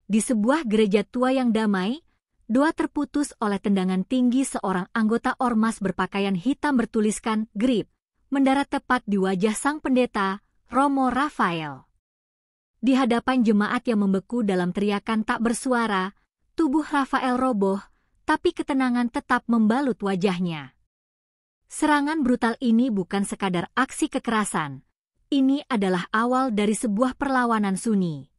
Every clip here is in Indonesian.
Di sebuah gereja tua yang damai, doa terputus oleh tendangan tinggi seorang anggota ormas berpakaian hitam bertuliskan "Grip" mendarat tepat di wajah sang pendeta, Romo Rafael. Di hadapan jemaat yang membeku dalam teriakan tak bersuara, tubuh Rafael roboh, tapi ketenangan tetap membalut wajahnya. Serangan brutal ini bukan sekadar aksi kekerasan. Ini adalah awal dari sebuah perlawanan sunyi.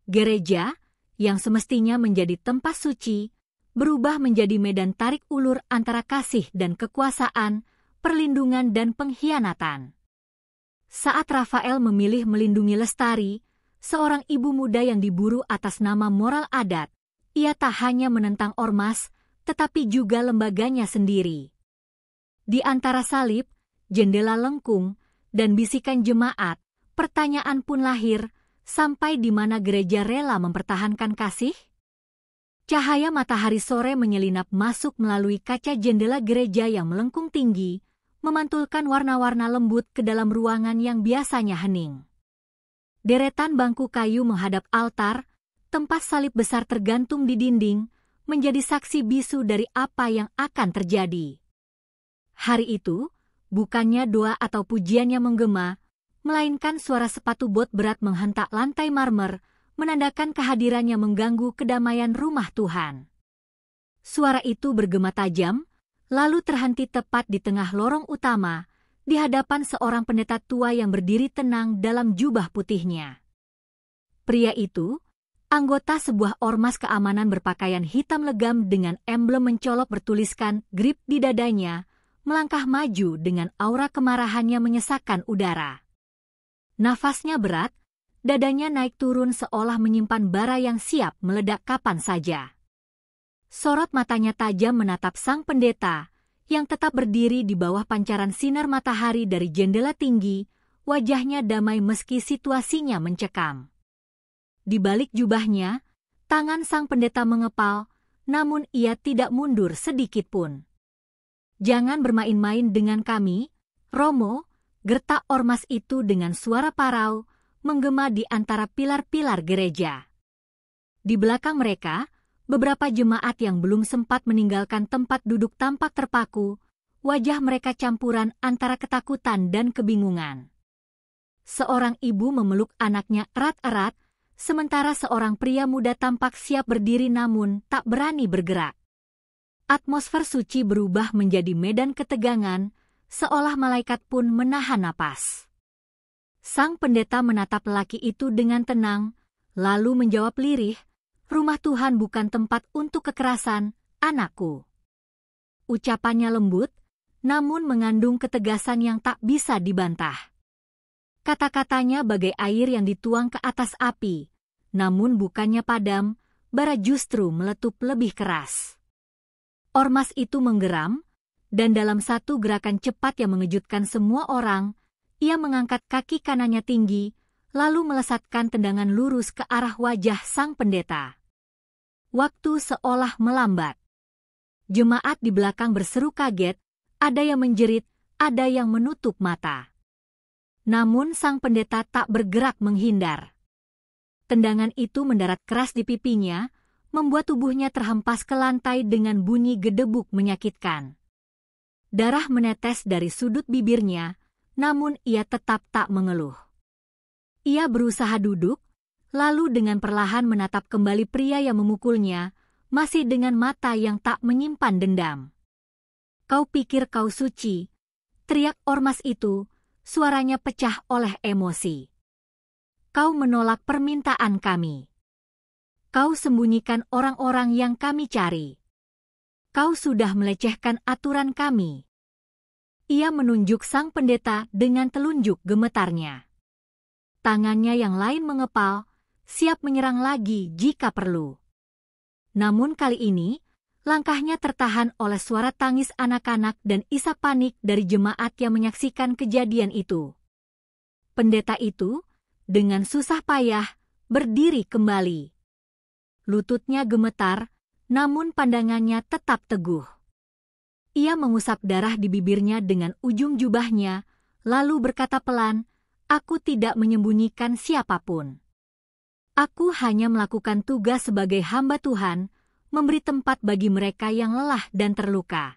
Gereja, yang semestinya menjadi tempat suci, berubah menjadi medan tarik ulur antara kasih dan kekuasaan, perlindungan dan pengkhianatan. Saat Rafael memilih melindungi Lestari, seorang ibu muda yang diburu atas nama moral adat, ia tak hanya menentang ormas, tetapi juga lembaganya sendiri. Di antara salib, jendela lengkung, dan bisikan jemaat, pertanyaan pun lahir, sampai di mana gereja rela mempertahankan kasih? Cahaya matahari sore menyelinap masuk melalui kaca jendela gereja yang melengkung tinggi, memantulkan warna-warna lembut ke dalam ruangan yang biasanya hening. Deretan bangku kayu menghadap altar, tempat salib besar tergantung di dinding, menjadi saksi bisu dari apa yang akan terjadi. Hari itu, bukannya doa atau pujian yang menggema, melainkan suara sepatu bot berat menghentak lantai marmer, menandakan kehadirannya mengganggu kedamaian rumah Tuhan. Suara itu bergema tajam, lalu terhenti tepat di tengah lorong utama, di hadapan seorang pendeta tua yang berdiri tenang dalam jubah putihnya. Pria itu, anggota sebuah ormas keamanan berpakaian hitam legam dengan emblem mencolok bertuliskan "Grip" di dadanya, melangkah maju dengan aura kemarahannya menyesakkan udara. Nafasnya berat, dadanya naik turun seolah menyimpan bara yang siap meledak kapan saja. Sorot matanya tajam menatap sang pendeta, yang tetap berdiri di bawah pancaran sinar matahari dari jendela tinggi, wajahnya damai meski situasinya mencekam. Di balik jubahnya, tangan sang pendeta mengepal, namun ia tidak mundur sedikit pun. "Jangan bermain-main dengan kami, Romo," gertak ormas itu dengan suara parau, menggema di antara pilar-pilar gereja. Di belakang mereka, beberapa jemaat yang belum sempat meninggalkan tempat duduk tampak terpaku, wajah mereka campuran antara ketakutan dan kebingungan. Seorang ibu memeluk anaknya erat-erat, sementara seorang pria muda tampak siap berdiri namun tak berani bergerak. Atmosfer suci berubah menjadi medan ketegangan, seolah malaikat pun menahan napas. Sang pendeta menatap lelaki itu dengan tenang, lalu menjawab lirih, "Rumah Tuhan bukan tempat untuk kekerasan, anakku." Ucapannya lembut, namun mengandung ketegasan yang tak bisa dibantah. Kata-katanya bagai air yang dituang ke atas api, namun bukannya padam, bara justru meletup lebih keras. Ormas itu menggeram, dan dalam satu gerakan cepat yang mengejutkan semua orang, ia mengangkat kaki kanannya tinggi, lalu melesatkan tendangan lurus ke arah wajah sang pendeta. Waktu seolah melambat. Jemaat di belakang berseru kaget, ada yang menjerit, ada yang menutup mata. Namun sang pendeta tak bergerak menghindar. Tendangan itu mendarat keras di pipinya, membuat tubuhnya terhempas ke lantai dengan bunyi gedebuk menyakitkan. Darah menetes dari sudut bibirnya, namun ia tetap tak mengeluh. Ia berusaha duduk, lalu dengan perlahan menatap kembali pria yang memukulnya, masih dengan mata yang tak menyimpan dendam. "Kau pikir kau suci?" teriak ormas itu, suaranya pecah oleh emosi. "Kau menolak permintaan kami. Kau sembunyikan orang-orang yang kami cari. Kau sudah melecehkan aturan kami." Ia menunjuk sang pendeta dengan telunjuk gemetarnya. Tangannya yang lain mengepal, siap menyerang lagi jika perlu. Namun kali ini, langkahnya tertahan oleh suara tangis anak-anak dan isak panik dari jemaat yang menyaksikan kejadian itu. Pendeta itu, dengan susah payah, berdiri kembali. Lututnya gemetar, namun pandangannya tetap teguh. Ia mengusap darah di bibirnya dengan ujung jubahnya, lalu berkata pelan, "Aku tidak menyembunyikan siapapun. Aku hanya melakukan tugas sebagai hamba Tuhan, memberi tempat bagi mereka yang lelah dan terluka.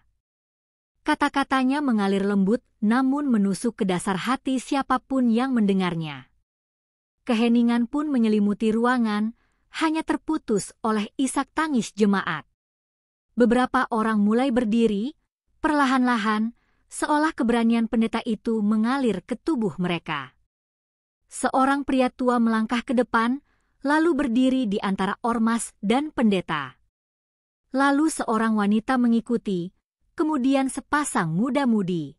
Kata-katanya mengalir lembut namun menusuk ke dasar hati siapapun yang mendengarnya. Keheningan pun menyelimuti ruangan, hanya terputus oleh isak tangis jemaat. Beberapa orang mulai berdiri, perlahan-lahan, seolah keberanian pendeta itu mengalir ke tubuh mereka. Seorang pria tua melangkah ke depan, lalu berdiri di antara ormas dan pendeta. Lalu seorang wanita mengikuti, kemudian sepasang muda-mudi.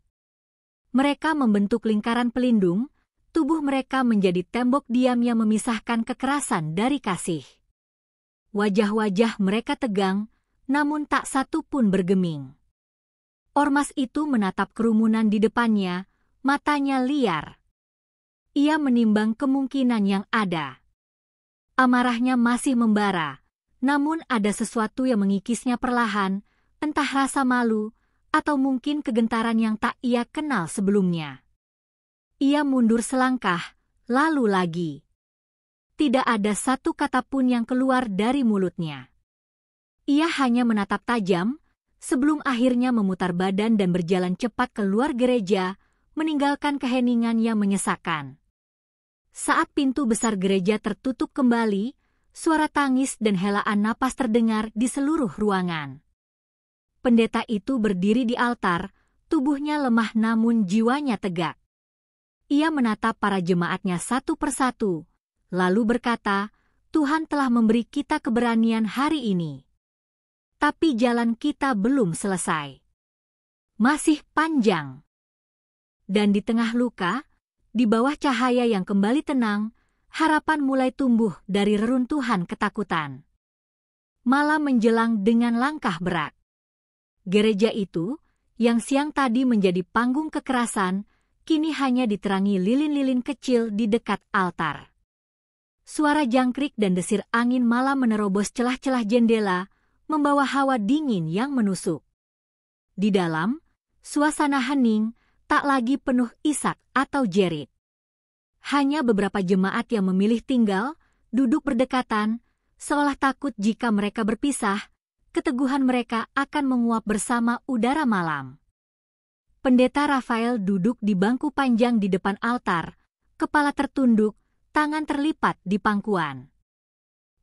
Mereka membentuk lingkaran pelindung, tubuh mereka menjadi tembok diam yang memisahkan kekerasan dari kasih. Wajah-wajah mereka tegang, namun tak satu pun bergeming. Ormas itu menatap kerumunan di depannya, matanya liar. Ia menimbang kemungkinan yang ada. Amarahnya masih membara, namun ada sesuatu yang mengikisnya perlahan, entah rasa malu, atau mungkin kegentaran yang tak ia kenal sebelumnya. Ia mundur selangkah, lalu lagi. Tidak ada satu kata pun yang keluar dari mulutnya. Ia hanya menatap tajam, sebelum akhirnya memutar badan dan berjalan cepat keluar gereja, meninggalkan keheningan yang menyesakan. Saat pintu besar gereja tertutup kembali, suara tangis dan helaan napas terdengar di seluruh ruangan. Pendeta itu berdiri di altar, tubuhnya lemah namun jiwanya tegak. Ia menatap para jemaatnya satu persatu, lalu berkata, "Tuhan telah memberi kita keberanian hari ini. Tapi jalan kita belum selesai. Masih panjang." Dan di tengah luka, di bawah cahaya yang kembali tenang, harapan mulai tumbuh dari reruntuhan ketakutan. Malam menjelang dengan langkah berat. Gereja itu, yang siang tadi menjadi panggung kekerasan, kini hanya diterangi lilin-lilin kecil di dekat altar. Suara jangkrik dan desir angin malam menerobos celah-celah jendela, membawa hawa dingin yang menusuk. Di dalam, suasana hening, tak lagi penuh isak atau jerit. Hanya beberapa jemaat yang memilih tinggal, duduk berdekatan, seolah takut jika mereka berpisah, keteguhan mereka akan menguap bersama udara malam. Pendeta Rafael duduk di bangku panjang di depan altar, kepala tertunduk, tangan terlipat di pangkuan.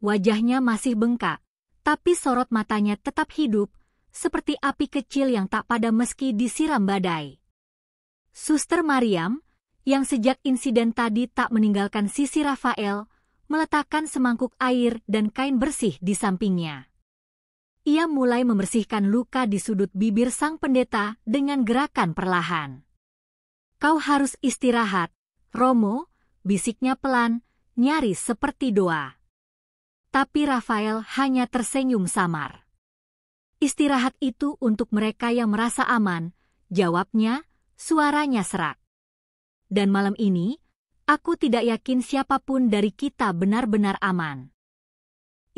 Wajahnya masih bengkak, tapi sorot matanya tetap hidup, seperti api kecil yang tak padam meski disiram badai. Suster Mariam, yang sejak insiden tadi tak meninggalkan sisi Rafael, meletakkan semangkuk air dan kain bersih di sampingnya. Ia mulai membersihkan luka di sudut bibir sang pendeta dengan gerakan perlahan. "Kau harus istirahat, Romo," bisiknya pelan, nyaris seperti doa. Tapi Rafael hanya tersenyum samar. "Istirahat itu untuk mereka yang merasa aman," jawabnya, suaranya serak. "Dan malam ini, aku tidak yakin siapapun dari kita benar-benar aman."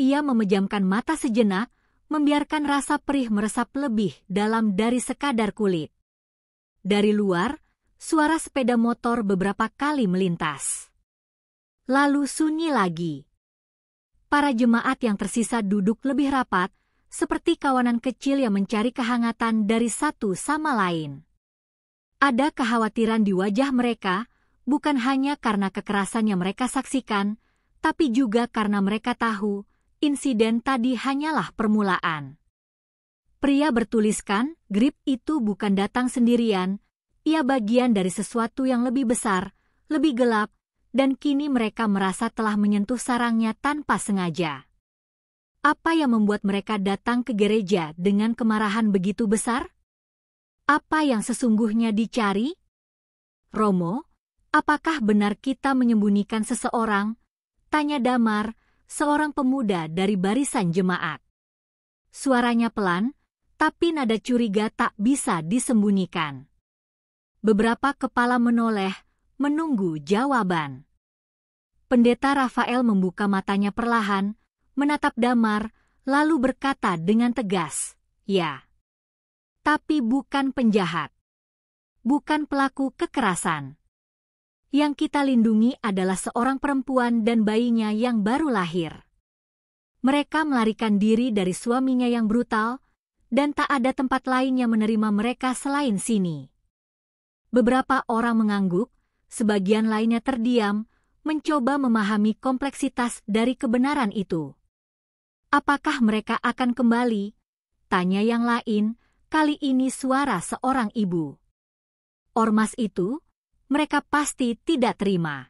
Ia memejamkan mata sejenak, membiarkan rasa perih meresap lebih dalam dari sekadar kulit. Dari luar, suara sepeda motor beberapa kali melintas. Lalu sunyi lagi. Para jemaat yang tersisa duduk lebih rapat, seperti kawanan kecil yang mencari kehangatan dari satu sama lain. Ada kekhawatiran di wajah mereka, bukan hanya karena kekerasan yang mereka saksikan, tapi juga karena mereka tahu insiden tadi hanyalah permulaan. Pria bertuliskan, grip itu bukan datang sendirian, ia bagian dari sesuatu yang lebih besar, lebih gelap, dan kini mereka merasa telah menyentuh sarangnya tanpa sengaja. Apa yang membuat mereka datang ke gereja dengan kemarahan begitu besar? Apa yang sesungguhnya dicari? "Romo, apakah benar kita menyembunyikan seseorang?" tanya Damar, seorang pemuda dari barisan jemaat. Suaranya pelan, tapi nada curiga tak bisa disembunyikan. Beberapa kepala menoleh, menunggu jawaban. Pendeta Rafael membuka matanya perlahan, menatap Damar, lalu berkata dengan tegas, "Ya." Tapi bukan penjahat. Bukan pelaku kekerasan. Yang kita lindungi adalah seorang perempuan dan bayinya yang baru lahir. Mereka melarikan diri dari suaminya yang brutal, dan tak ada tempat lain yang menerima mereka selain sini. Beberapa orang mengangguk, sebagian lainnya terdiam, mencoba memahami kompleksitas dari kebenaran itu. Apakah mereka akan kembali? Tanya yang lain, kali ini suara seorang ibu. Ormas itu, mereka pasti tidak terima.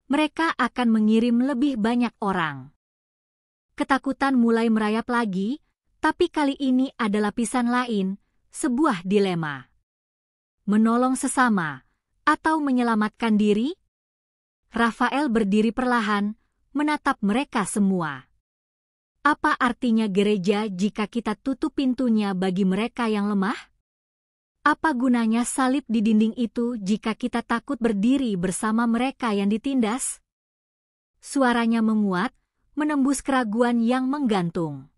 Mereka akan mengirim lebih banyak orang. Ketakutan mulai merayap lagi, tapi kali ini ada lapisan lain, sebuah dilema. Menolong sesama, atau menyelamatkan diri? Rafael berdiri perlahan, menatap mereka semua. Apa artinya gereja jika kita tutup pintunya bagi mereka yang lemah? Apa gunanya salib di dinding itu jika kita takut berdiri bersama mereka yang ditindas? Suaranya menguat, menembus keraguan yang menggantung.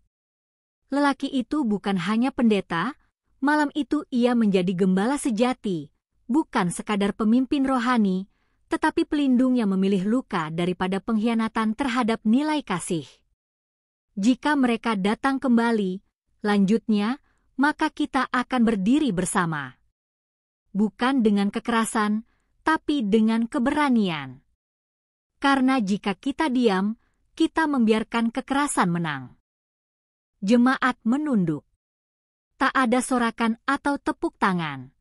Lelaki itu bukan hanya pendeta, malam itu ia menjadi gembala sejati, bukan sekadar pemimpin rohani, tetapi pelindung yang memilih luka daripada pengkhianatan terhadap nilai kasih. Jika mereka datang kembali, lanjutnya, maka kita akan berdiri bersama. Bukan dengan kekerasan, tapi dengan keberanian. Karena jika kita diam, kita membiarkan kekerasan menang. Jemaat menunduk. Tak ada sorakan atau tepuk tangan.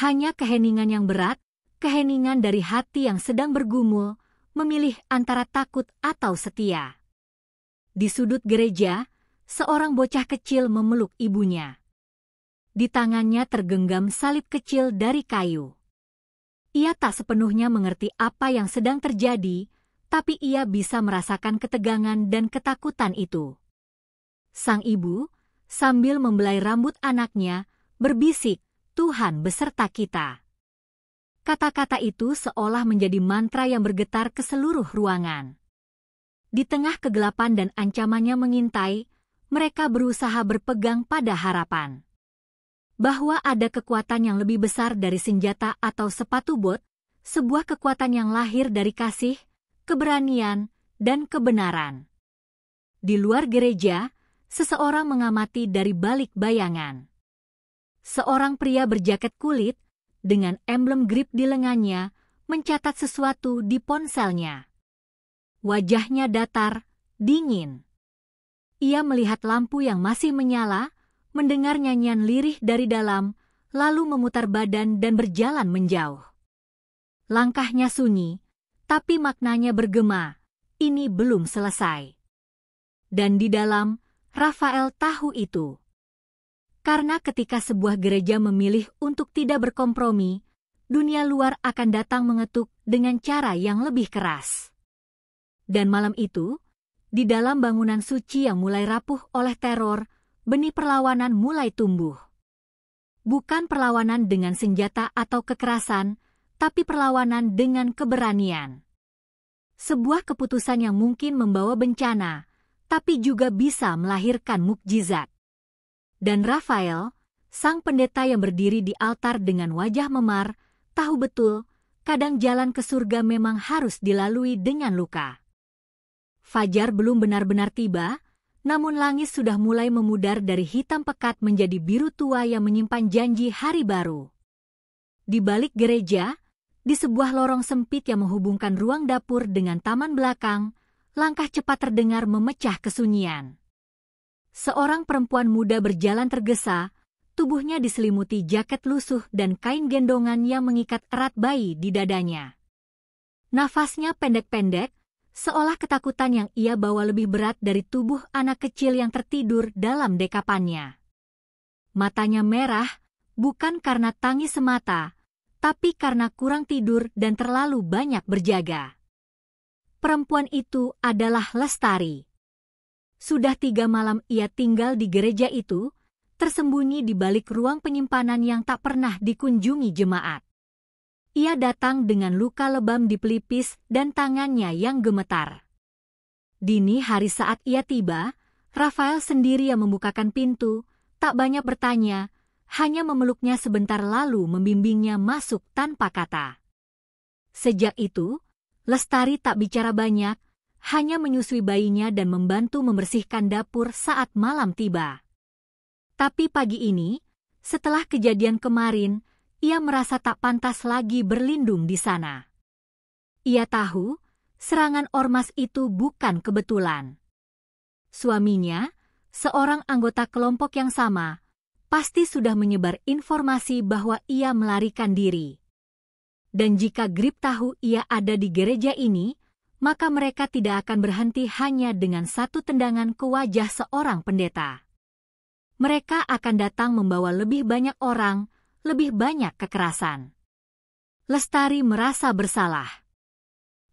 Hanya keheningan yang berat, keheningan dari hati yang sedang bergumul, memilih antara takut atau setia. Di sudut gereja, seorang bocah kecil memeluk ibunya. Di tangannya tergenggam salib kecil dari kayu. Ia tak sepenuhnya mengerti apa yang sedang terjadi, tapi ia bisa merasakan ketegangan dan ketakutan itu. Sang ibu, sambil membelai rambut anaknya, berbisik, "Tuhan beserta kita." Kata-kata itu seolah menjadi mantra yang bergetar ke seluruh ruangan. Di tengah kegelapan dan ancamannya mengintai, mereka berusaha berpegang pada harapan. Bahwa ada kekuatan yang lebih besar dari senjata atau sepatu bot, sebuah kekuatan yang lahir dari kasih, keberanian, dan kebenaran. Di luar gereja, seseorang mengamati dari balik bayangan. Seorang pria berjaket kulit, dengan emblem grip di lengannya, mencatat sesuatu di ponselnya. Wajahnya datar, dingin. Ia melihat lampu yang masih menyala, mendengar nyanyian lirih dari dalam, lalu memutar badan dan berjalan menjauh. Langkahnya sunyi, tapi maknanya bergema, ini belum selesai. Dan di dalam, Rafael tahu itu. Karena ketika sebuah gereja memilih untuk tidak berkompromi, dunia luar akan datang mengetuk dengan cara yang lebih keras. Dan malam itu, di dalam bangunan suci yang mulai rapuh oleh teror, benih perlawanan mulai tumbuh. Bukan perlawanan dengan senjata atau kekerasan, tapi perlawanan dengan keberanian. Sebuah keputusan yang mungkin membawa bencana, tapi juga bisa melahirkan mukjizat. Dan Rafael, sang pendeta yang berdiri di altar dengan wajah memar, tahu betul, kadang jalan ke surga memang harus dilalui dengan luka. Fajar belum benar-benar tiba, namun langit sudah mulai memudar dari hitam pekat menjadi biru tua yang menyimpan janji hari baru. Di balik gereja, di sebuah lorong sempit yang menghubungkan ruang dapur dengan taman belakang, langkah cepat terdengar memecah kesunyian. Seorang perempuan muda berjalan tergesa, tubuhnya diselimuti jaket lusuh dan kain gendongan yang mengikat erat bayi di dadanya. Nafasnya pendek-pendek, seolah ketakutan yang ia bawa lebih berat dari tubuh anak kecil yang tertidur dalam dekapannya. Matanya merah, bukan karena tangis semata, tapi karena kurang tidur dan terlalu banyak berjaga. Perempuan itu adalah Lestari. Sudah 3 malam ia tinggal di gereja itu, tersembunyi di balik ruang penyimpanan yang tak pernah dikunjungi jemaat. Ia datang dengan luka lebam di pelipis dan tangannya yang gemetar. Dini hari saat ia tiba, Rafael sendiri yang membukakan pintu, tak banyak bertanya, hanya memeluknya sebentar lalu membimbingnya masuk tanpa kata. Sejak itu, Lestari tak bicara banyak, hanya menyusui bayinya dan membantu membersihkan dapur saat malam tiba. Tapi pagi ini, setelah kejadian kemarin, ia merasa tak pantas lagi berlindung di sana. Ia tahu, serangan ormas itu bukan kebetulan. Suaminya, seorang anggota kelompok yang sama, pasti sudah menyebar informasi bahwa ia melarikan diri. Dan jika Grip tahu ia ada di gereja ini, maka mereka tidak akan berhenti hanya dengan satu tendangan ke wajah seorang pendeta. Mereka akan datang membawa lebih banyak orang, lebih banyak kekerasan. Lestari merasa bersalah.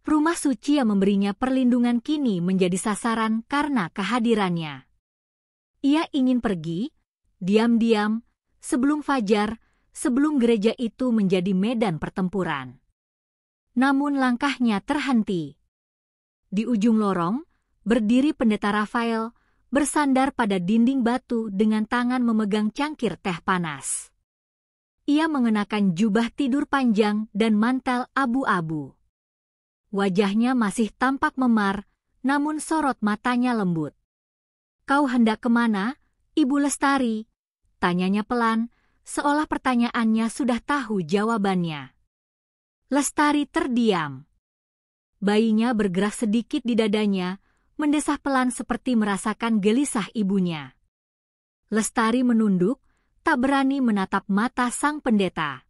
Rumah suci yang memberinya perlindungan kini menjadi sasaran karena kehadirannya. Ia ingin pergi, diam-diam, sebelum fajar, sebelum gereja itu menjadi medan pertempuran. Namun langkahnya terhenti. Di ujung lorong, berdiri pendeta Rafael, bersandar pada dinding batu dengan tangan memegang cangkir teh panas. Ia mengenakan jubah tidur panjang dan mantel abu-abu. Wajahnya masih tampak memar, namun sorot matanya lembut. "Kau hendak kemana, Ibu Lestari?" tanyanya pelan, seolah pertanyaannya sudah tahu jawabannya. Lestari terdiam. Bayinya bergerak sedikit di dadanya, mendesah pelan seperti merasakan gelisah ibunya. Lestari menunduk, tak berani menatap mata sang pendeta.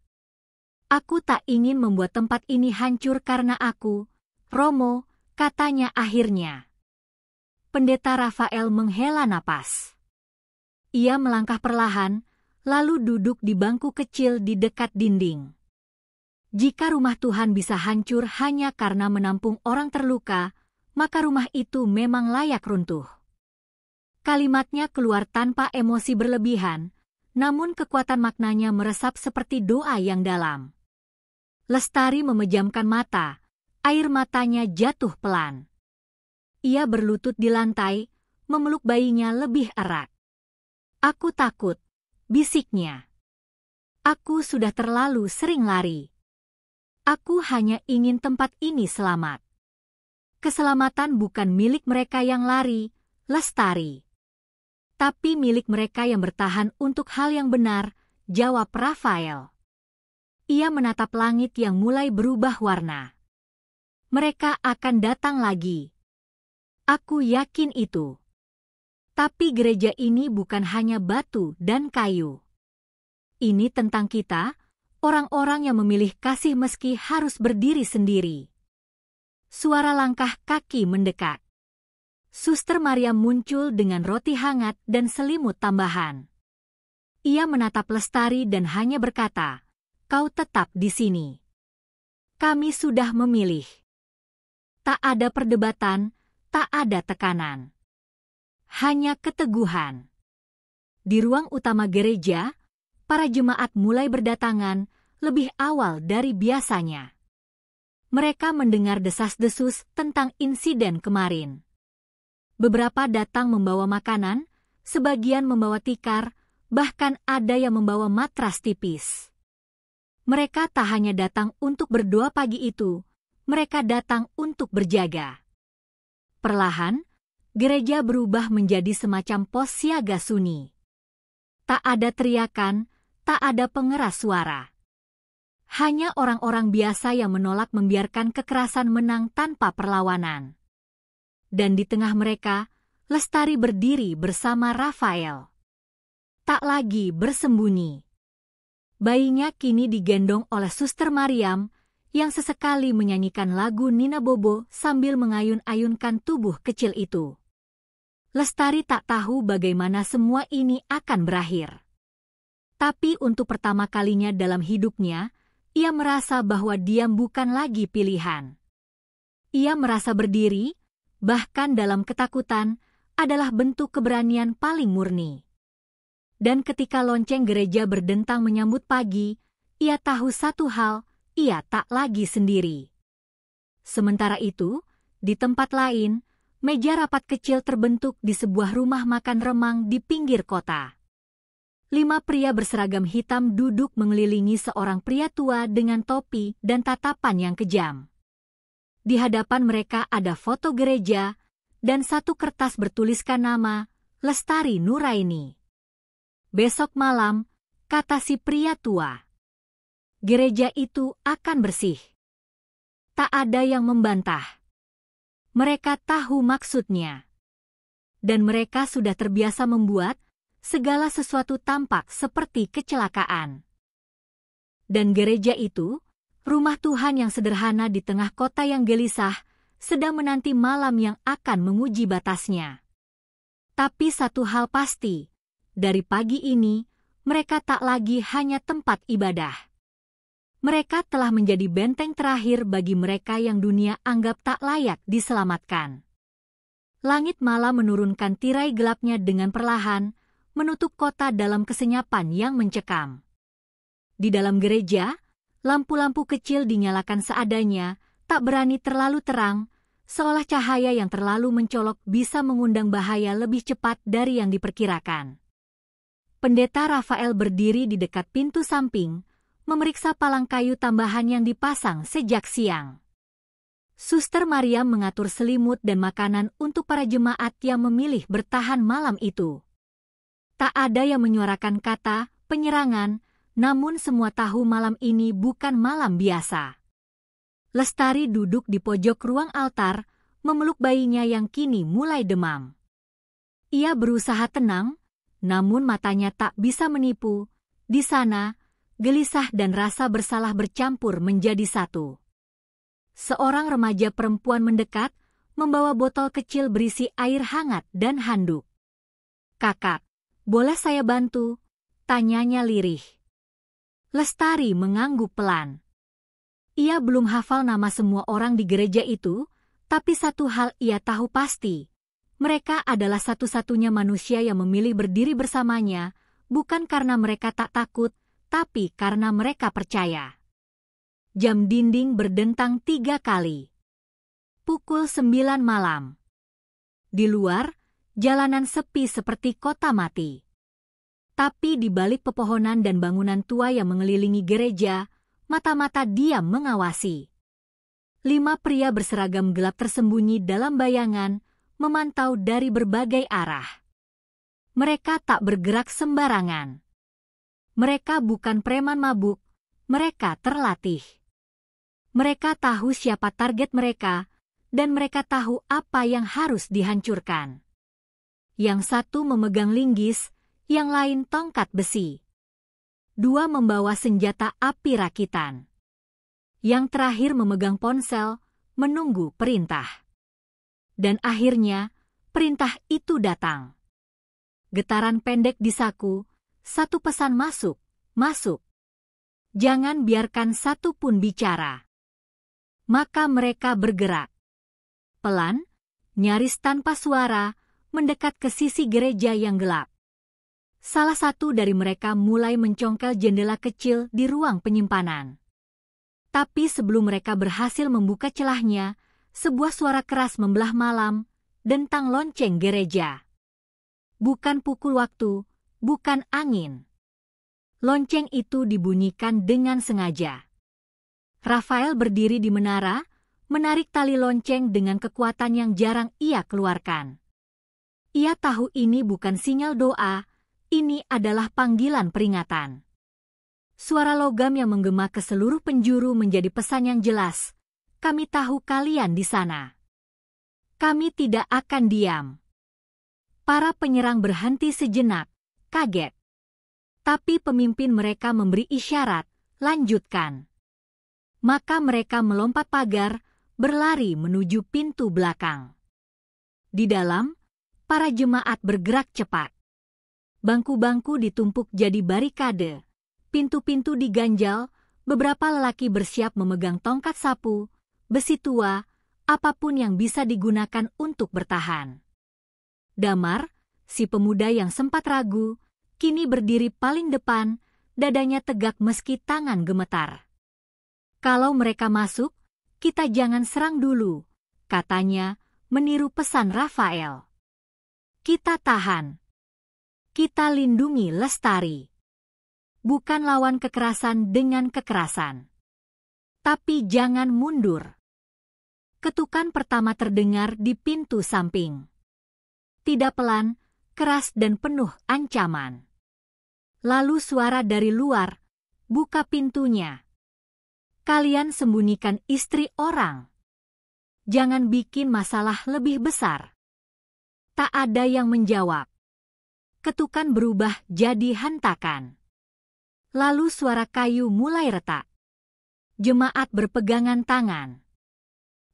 "Aku tak ingin membuat tempat ini hancur karena aku, Romo," katanya akhirnya. Pendeta Rafael menghela napas. Ia melangkah perlahan, lalu duduk di bangku kecil di dekat dinding. Jika rumah Tuhan bisa hancur hanya karena menampung orang terluka, maka rumah itu memang layak runtuh. Kalimatnya keluar tanpa emosi berlebihan, namun kekuatan maknanya meresap seperti doa yang dalam. Lestari memejamkan mata, air matanya jatuh pelan. Ia berlutut di lantai, memeluk bayinya lebih erat. "Aku takut," bisiknya. "Aku sudah terlalu sering lari. Aku hanya ingin tempat ini selamat." Keselamatan bukan milik mereka yang lari, Lestari. Tapi milik mereka yang bertahan untuk hal yang benar, jawab Rafael. Ia menatap langit yang mulai berubah warna. "Mereka akan datang lagi. Aku yakin itu. Tapi gereja ini bukan hanya batu dan kayu. Ini tentang kita, orang-orang yang memilih kasih meski harus berdiri sendiri." Suara langkah kaki mendekat. Suster Mariam muncul dengan roti hangat dan selimut tambahan. Ia menatap Lestari dan hanya berkata, "Kau tetap di sini. Kami sudah memilih." Tak ada perdebatan, tak ada tekanan. Hanya keteguhan. Di ruang utama gereja, para jemaat mulai berdatangan lebih awal dari biasanya. Mereka mendengar desas-desus tentang insiden kemarin. Beberapa datang membawa makanan, sebagian membawa tikar, bahkan ada yang membawa matras tipis. Mereka tak hanya datang untuk berdoa pagi itu, mereka datang untuk berjaga. Perlahan, gereja berubah menjadi semacam pos siaga sunyi. Tak ada teriakan, tak ada pengeras suara. Hanya orang-orang biasa yang menolak membiarkan kekerasan menang tanpa perlawanan. Dan di tengah mereka, Lestari berdiri bersama Rafael. Tak lagi bersembunyi. Bayinya kini digendong oleh Suster Mariam, yang sesekali menyanyikan lagu Nina Bobo sambil mengayun-ayunkan tubuh kecil itu. Lestari tak tahu bagaimana semua ini akan berakhir. Tapi untuk pertama kalinya dalam hidupnya, ia merasa bahwa diam bukan lagi pilihan. Ia merasa berdiri, bahkan dalam ketakutan, adalah bentuk keberanian paling murni. Dan ketika lonceng gereja berdentang menyambut pagi, ia tahu satu hal, ia tak lagi sendiri. Sementara itu, di tempat lain, meja rapat kecil terbentuk di sebuah rumah makan remang di pinggir kota. 5 pria berseragam hitam duduk mengelilingi seorang pria tua dengan topi dan tatapan yang kejam. Di hadapan mereka ada foto gereja dan satu kertas bertuliskan nama Lestari Nuraini. Besok malam, kata si pria tua, gereja itu akan bersih. Tak ada yang membantah. Mereka tahu maksudnya. Dan mereka sudah terbiasa membuat segala sesuatu tampak seperti kecelakaan. Dan gereja itu, rumah Tuhan yang sederhana di tengah kota yang gelisah, sedang menanti malam yang akan menguji batasnya. Tapi satu hal pasti, dari pagi ini, mereka tak lagi hanya tempat ibadah. Mereka telah menjadi benteng terakhir bagi mereka yang dunia anggap tak layak diselamatkan. Langit malam menurunkan tirai gelapnya dengan perlahan, menutup kota dalam kesenyapan yang mencekam. Di dalam gereja, lampu-lampu kecil dinyalakan seadanya, tak berani terlalu terang, seolah cahaya yang terlalu mencolok bisa mengundang bahaya lebih cepat dari yang diperkirakan. Pendeta Rafael berdiri di dekat pintu samping, memeriksa palang kayu tambahan yang dipasang sejak siang. Suster Mariam mengatur selimut dan makanan untuk para jemaat yang memilih bertahan malam itu. Tak ada yang menyuarakan kata penyerangan, namun semua tahu malam ini bukan malam biasa. Lestari duduk di pojok ruang altar, memeluk bayinya yang kini mulai demam. Ia berusaha tenang, namun matanya tak bisa menipu. Di sana, gelisah dan rasa bersalah bercampur menjadi satu. Seorang remaja perempuan mendekat, membawa botol kecil berisi air hangat dan handuk. "Kakak, boleh saya bantu?" tanyanya lirih. Lestari mengangguk pelan. Ia belum hafal nama semua orang di gereja itu, tapi satu hal ia tahu pasti. Mereka adalah satu-satunya manusia yang memilih berdiri bersamanya, bukan karena mereka tak takut, tapi karena mereka percaya. Jam dinding berdentang 3 kali. Pukul 9 malam. Di luar, jalanan sepi seperti kota mati. Tapi di balik pepohonan dan bangunan tua yang mengelilingi gereja, mata-mata diam mengawasi. 5 pria berseragam gelap tersembunyi dalam bayangan, memantau dari berbagai arah. Mereka tak bergerak sembarangan. Mereka bukan preman mabuk, mereka terlatih. Mereka tahu siapa target mereka, dan mereka tahu apa yang harus dihancurkan. Yang satu memegang linggis, yang lain tongkat besi. 2 membawa senjata api rakitan. Yang terakhir memegang ponsel, menunggu perintah. Dan akhirnya, perintah itu datang. Getaran pendek di saku, satu pesan masuk, masuk. Jangan biarkan satu pun bicara. Maka mereka bergerak. Pelan, nyaris tanpa suara, mendekat ke sisi gereja yang gelap. Salah satu dari mereka mulai mencongkel jendela kecil di ruang penyimpanan. Tapi sebelum mereka berhasil membuka celahnya, sebuah suara keras membelah malam, dentang lonceng gereja. Bukan pukul waktu, bukan angin. Lonceng itu dibunyikan dengan sengaja. Rafael berdiri di menara, menarik tali lonceng dengan kekuatan yang jarang ia keluarkan. Ia tahu ini bukan sinyal doa, ini adalah panggilan peringatan. Suara logam yang menggema ke seluruh penjuru menjadi pesan yang jelas. Kami tahu kalian di sana. Kami tidak akan diam. Para penyerang berhenti sejenak, kaget. Tapi pemimpin mereka memberi isyarat, lanjutkan. Maka mereka melompat pagar, berlari menuju pintu belakang. Di dalam, para jemaat bergerak cepat. Bangku-bangku ditumpuk jadi barikade, pintu-pintu diganjal, beberapa lelaki bersiap memegang tongkat sapu, besi tua, apapun yang bisa digunakan untuk bertahan. Damar, si pemuda yang sempat ragu, kini berdiri paling depan, dadanya tegak meski tangan gemetar. Kalau mereka masuk, kita jangan serang dulu, katanya, meniru pesan Rafael. Kita tahan. Kita lindungi Lestari. Bukan lawan kekerasan dengan kekerasan. Tapi jangan mundur. Ketukan pertama terdengar di pintu samping. Tidak pelan, keras dan penuh ancaman. Lalu suara dari luar, buka pintunya. Kalian sembunyikan istri orang. Jangan bikin masalah lebih besar. Tak ada yang menjawab. Ketukan berubah jadi hentakan. Lalu suara kayu mulai retak. Jemaat berpegangan tangan.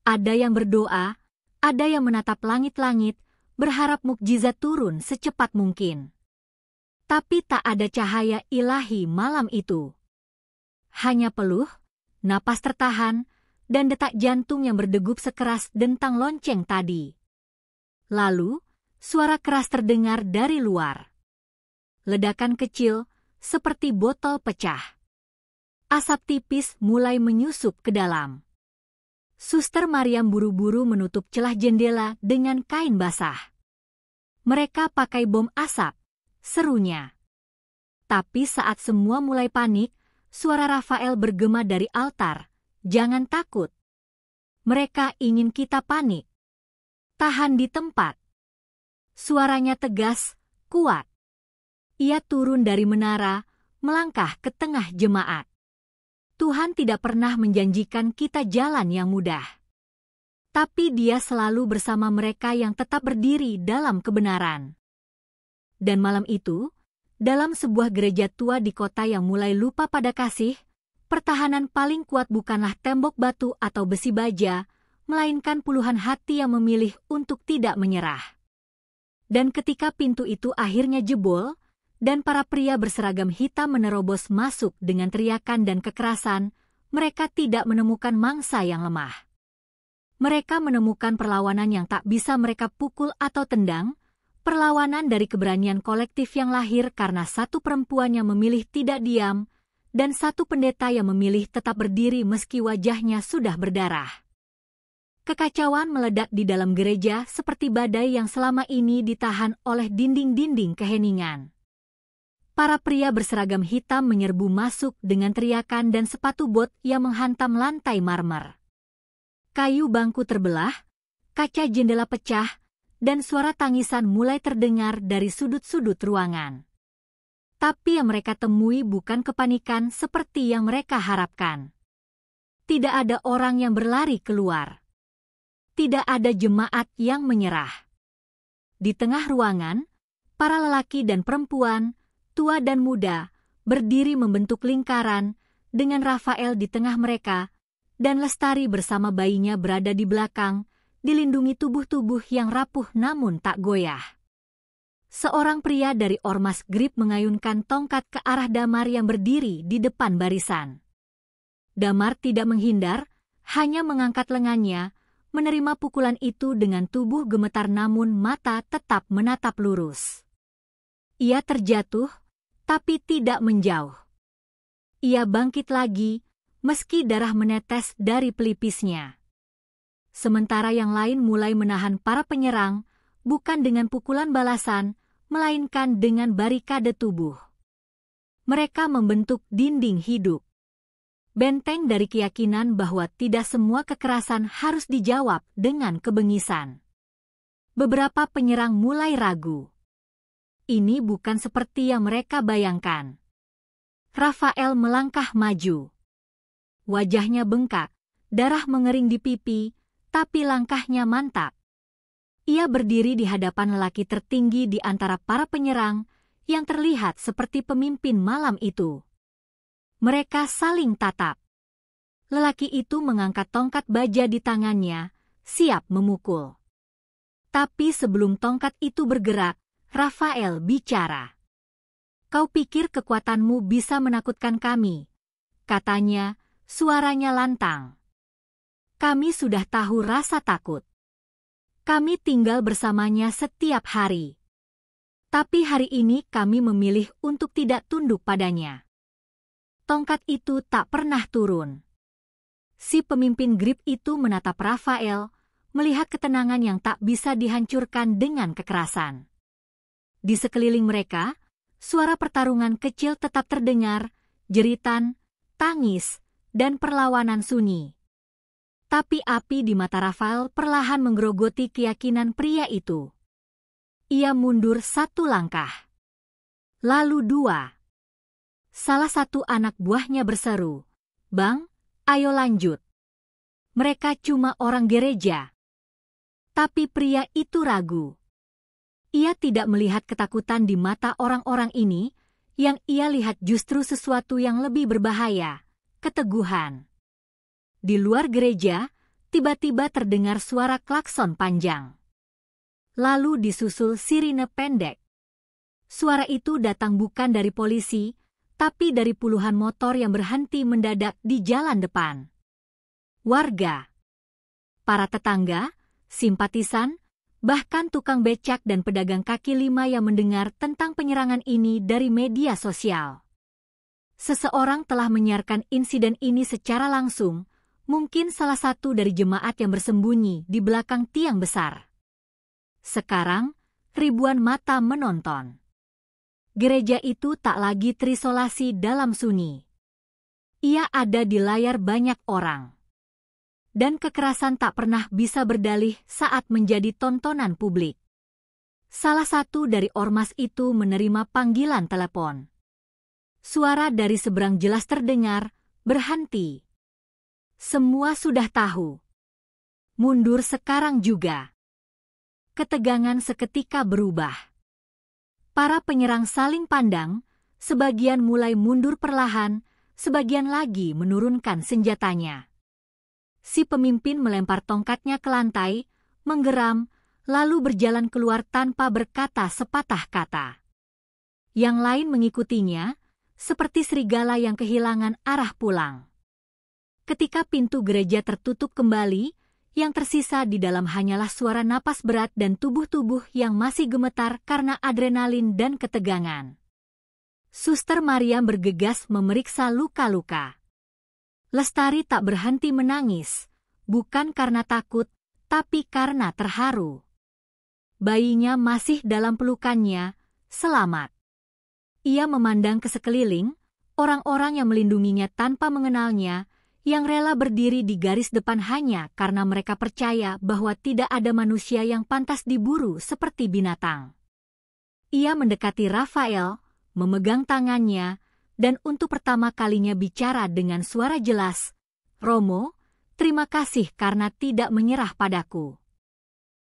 Ada yang berdoa, ada yang menatap langit-langit, berharap mukjizat turun secepat mungkin. Tapi tak ada cahaya ilahi malam itu. Hanya peluh, napas tertahan, dan detak jantung yang berdegup sekeras dentang lonceng tadi. Lalu, suara keras terdengar dari luar. Ledakan kecil, seperti botol pecah. Asap tipis mulai menyusup ke dalam. Suster Mariam buru-buru menutup celah jendela dengan kain basah. Mereka pakai bom asap, serunya. Tapi saat semua mulai panik, suara Rafael bergema dari altar, "Jangan takut. Mereka ingin kita panik. Tahan di tempat." Suaranya tegas, kuat. Ia turun dari menara, melangkah ke tengah jemaat. Tuhan tidak pernah menjanjikan kita jalan yang mudah. Tapi Dia selalu bersama mereka yang tetap berdiri dalam kebenaran. Dan malam itu, dalam sebuah gereja tua di kota yang mulai lupa pada kasih, pertahanan paling kuat bukanlah tembok batu atau besi baja, melainkan puluhan hati yang memilih untuk tidak menyerah. Dan ketika pintu itu akhirnya jebol, dan para pria berseragam hitam menerobos masuk dengan teriakan dan kekerasan, mereka tidak menemukan mangsa yang lemah. Mereka menemukan perlawanan yang tak bisa mereka pukul atau tendang, perlawanan dari keberanian kolektif yang lahir karena satu perempuan yang memilih tidak diam, dan satu pendeta yang memilih tetap berdiri meski wajahnya sudah berdarah. Kekacauan meledak di dalam gereja seperti badai yang selama ini ditahan oleh dinding-dinding keheningan. Para pria berseragam hitam menyerbu masuk dengan teriakan dan sepatu bot yang menghantam lantai marmer. Kayu bangku terbelah, kaca jendela pecah, dan suara tangisan mulai terdengar dari sudut-sudut ruangan. Tapi yang mereka temui bukan kepanikan seperti yang mereka harapkan. Tidak ada orang yang berlari keluar. Tidak ada jemaat yang menyerah. Di tengah ruangan, para lelaki dan perempuan, tua dan muda, berdiri membentuk lingkaran, dengan Rafael di tengah mereka, dan Lestari bersama bayinya berada di belakang, dilindungi tubuh-tubuh yang rapuh namun tak goyah. Seorang pria dari ormas Grip mengayunkan tongkat ke arah Damar yang berdiri di depan barisan. Damar tidak menghindar, hanya mengangkat lengannya, menerima pukulan itu dengan tubuh gemetar namun mata tetap menatap lurus. Ia terjatuh, tapi tidak menjauh. Ia bangkit lagi, meski darah menetes dari pelipisnya. Sementara yang lain mulai menahan para penyerang, bukan dengan pukulan balasan, melainkan dengan barikade tubuh. Mereka membentuk dinding hidup. Benteng dari keyakinan bahwa tidak semua kekerasan harus dijawab dengan kebengisan. Beberapa penyerang mulai ragu. Ini bukan seperti yang mereka bayangkan. Rafael melangkah maju. Wajahnya bengkak, darah mengering di pipi, tapi langkahnya mantap. Ia berdiri di hadapan lelaki tertinggi di antara para penyerang, yang terlihat seperti pemimpin malam itu. Mereka saling tatap. Lelaki itu mengangkat tongkat baja di tangannya, siap memukul. Tapi sebelum tongkat itu bergerak, Rafael bicara. "Kau pikir kekuatanmu bisa menakutkan kami?" katanya, suaranya lantang. "Kami sudah tahu rasa takut. Kami tinggal bersamanya setiap hari. Tapi hari ini kami memilih untuk tidak tunduk padanya." Tongkat itu tak pernah turun. Si pemimpin Grip itu menatap Rafael, melihat ketenangan yang tak bisa dihancurkan dengan kekerasan. Di sekeliling mereka, suara pertarungan kecil tetap terdengar, jeritan, tangis, dan perlawanan sunyi. Tapi api di mata Rafael perlahan menggerogoti keyakinan pria itu. Ia mundur 1 langkah. Lalu 2. Salah satu anak buahnya berseru, "Bang, ayo lanjut. Mereka cuma orang gereja." Tapi pria itu ragu. Ia tidak melihat ketakutan di mata orang-orang ini, yang ia lihat justru sesuatu yang lebih berbahaya, keteguhan. Di luar gereja, tiba-tiba terdengar suara klakson panjang. Lalu disusul sirine pendek. Suara itu datang bukan dari polisi, tapi dari puluhan motor yang berhenti mendadak di jalan depan. Warga, para tetangga, simpatisan, bahkan tukang becak dan pedagang kaki lima yang mendengar tentang penyerangan ini dari media sosial. Seseorang telah menyiarkan insiden ini secara langsung, mungkin salah satu dari jemaat yang bersembunyi di belakang tiang besar. Sekarang, ribuan mata menonton. Gereja itu tak lagi terisolasi dalam sunyi. Ia ada di layar banyak orang. Dan kekerasan tak pernah bisa berdalih saat menjadi tontonan publik. Salah satu dari ormas itu menerima panggilan telepon. Suara dari seberang jelas terdengar, "Berhenti. Semua sudah tahu. Mundur sekarang juga." Ketegangan seketika berubah. Para penyerang saling pandang, sebagian mulai mundur perlahan, sebagian lagi menurunkan senjatanya. Si pemimpin melempar tongkatnya ke lantai, menggeram, lalu berjalan keluar tanpa berkata sepatah kata. Yang lain mengikutinya, seperti serigala yang kehilangan arah pulang. Ketika pintu gereja tertutup kembali, yang tersisa di dalam hanyalah suara napas berat dan tubuh-tubuh yang masih gemetar karena adrenalin dan ketegangan. Suster Mariam bergegas memeriksa luka-luka. Lestari tak berhenti menangis, bukan karena takut, tapi karena terharu. Bayinya masih dalam pelukannya, selamat. Ia memandang ke sekeliling, orang-orang yang melindunginya tanpa mengenalnya, yang rela berdiri di garis depan hanya karena mereka percaya bahwa tidak ada manusia yang pantas diburu seperti binatang. Ia mendekati Rafael, memegang tangannya, dan untuk pertama kalinya bicara dengan suara jelas, "Romo, terima kasih karena tidak menyerah padaku."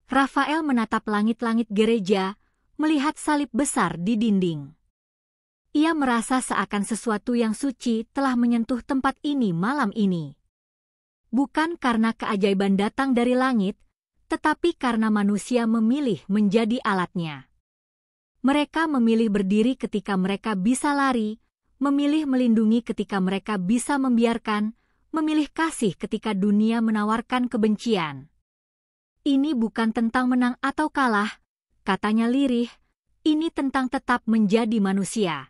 Rafael menatap langit-langit gereja, melihat salib besar di dinding. Ia merasa seakan sesuatu yang suci telah menyentuh tempat ini malam ini. Bukan karena keajaiban datang dari langit, tetapi karena manusia memilih menjadi alatnya. Mereka memilih berdiri ketika mereka bisa lari, memilih melindungi ketika mereka bisa membiarkan, memilih kasih ketika dunia menawarkan kebencian. "Ini bukan tentang menang atau kalah," katanya lirih, "ini tentang tetap menjadi manusia."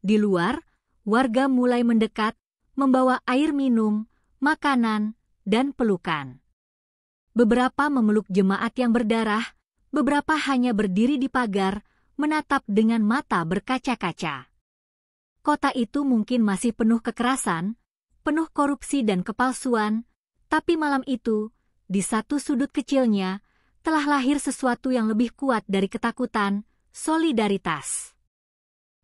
Di luar, warga mulai mendekat, membawa air minum, makanan, dan pelukan. Beberapa memeluk jemaat yang berdarah, beberapa hanya berdiri di pagar, menatap dengan mata berkaca-kaca. Kota itu mungkin masih penuh kekerasan, penuh korupsi dan kepalsuan, tapi malam itu, di satu sudut kecilnya, telah lahir sesuatu yang lebih kuat dari ketakutan, solidaritas.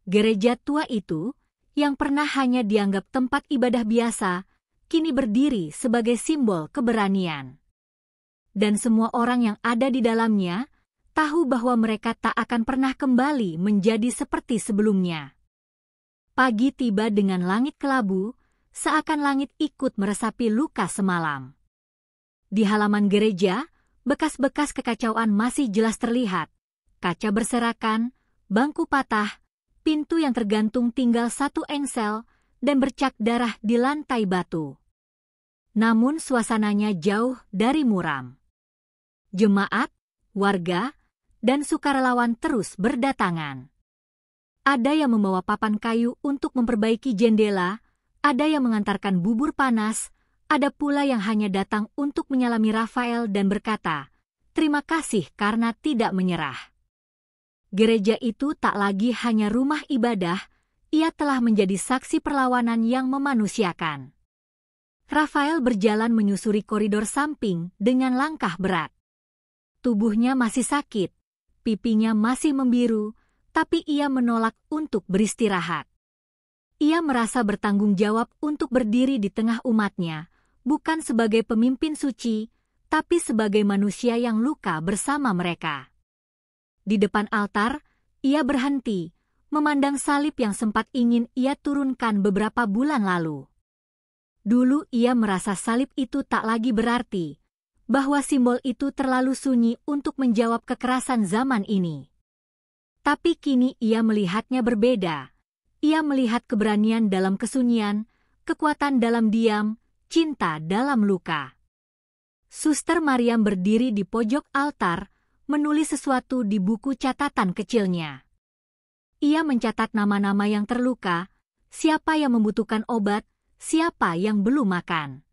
Gereja tua itu, yang pernah hanya dianggap tempat ibadah biasa, kini berdiri sebagai simbol keberanian. Dan semua orang yang ada di dalamnya, tahu bahwa mereka tak akan pernah kembali menjadi seperti sebelumnya. Pagi tiba dengan langit kelabu, seakan langit ikut meresapi luka semalam. Di halaman gereja, bekas-bekas kekacauan masih jelas terlihat. Kaca berserakan, bangku patah, pintu yang tergantung tinggal satu engsel, dan bercak darah di lantai batu. Namun suasananya jauh dari muram. Jemaat, warga, dan sukarelawan terus berdatangan. Ada yang membawa papan kayu untuk memperbaiki jendela, ada yang mengantarkan bubur panas, ada pula yang hanya datang untuk menyalami Rafael dan berkata, "Terima kasih karena tidak menyerah." Gereja itu tak lagi hanya rumah ibadah, ia telah menjadi saksi perlawanan yang memanusiakan. Rafael berjalan menyusuri koridor samping dengan langkah berat. Tubuhnya masih sakit, pipinya masih membiru, tapi ia menolak untuk beristirahat. Ia merasa bertanggung jawab untuk berdiri di tengah umatnya, bukan sebagai pemimpin suci, tapi sebagai manusia yang luka bersama mereka. Di depan altar, ia berhenti, memandang salib yang sempat ingin ia turunkan beberapa bulan lalu. Dulu ia merasa salib itu tak lagi berarti, bahwa simbol itu terlalu sunyi untuk menjawab kekerasan zaman ini. Tapi kini ia melihatnya berbeda. Ia melihat keberanian dalam kesunyian, kekuatan dalam diam, cinta dalam luka. Suster Mariam berdiri di pojok altar, menulis sesuatu di buku catatan kecilnya. Ia mencatat nama-nama yang terluka, siapa yang membutuhkan obat, siapa yang belum makan.